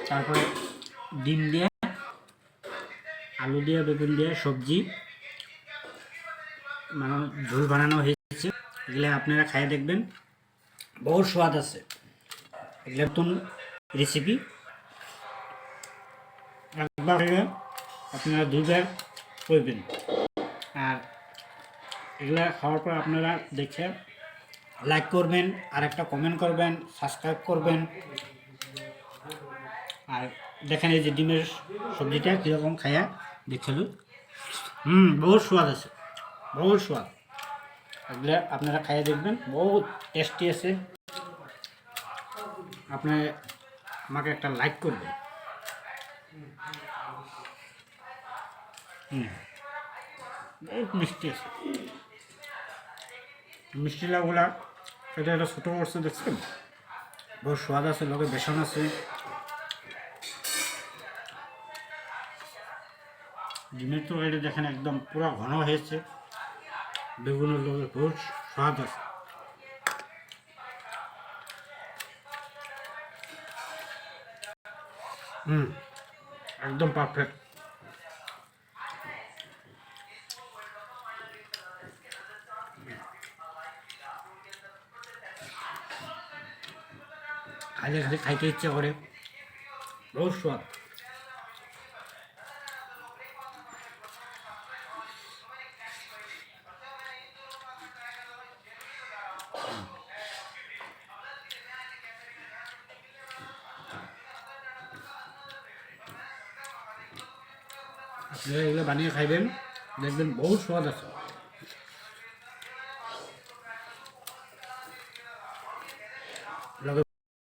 তারপরে ডিম দিয়ে, আলু দিয়ে, বেগুন দিয়ে সবজি মানে ঝোল বানানো হয়েছে। এগুলো আপনারা খাইয়ে দেখবেন, বহুত স্বাদ আছে। এগুলো নতুন রেসিপি, একবার খেলে আপনারা দুইবার করবেন। আর এগুলা খাওয়ার পর আপনারা দেখে লাইক করবেন, আর একটা কমেন্ট করবেন, সাবস্ক্রাইব করবেন। আর দেখেন এই যে ডিমের সবজিটা কীরকম খাইয়া দেখছিল, বহুত স্বাদ আছে, বহুত স্বাদ। এগুলো আপনারা খাইয়ে দেখবেন, বহুত টেস্টি আছে। আপনার আমাকে একটা লাইক করবেন। বহুত মিষ্টি আছে, মিষ্টি লাউগুলা এটা একটা ছোটো করছে দেখছেন, বহুত স্বাদ আছে, লগে বেসন আছে। ডিমের তো এটা দেখেন একদম পুরো ঘন হয়েছে, বেগুনের লগে বহুত স্বাদ আছে। একদম পারফেক্ট। খাইলে খালি খাইতে ইচ্ছে করে, বহুত স্বাদ। আপনারা এগুলো বানিয়ে খাইবেন, দেখবেন বহুত স্বাদ আছে। লগে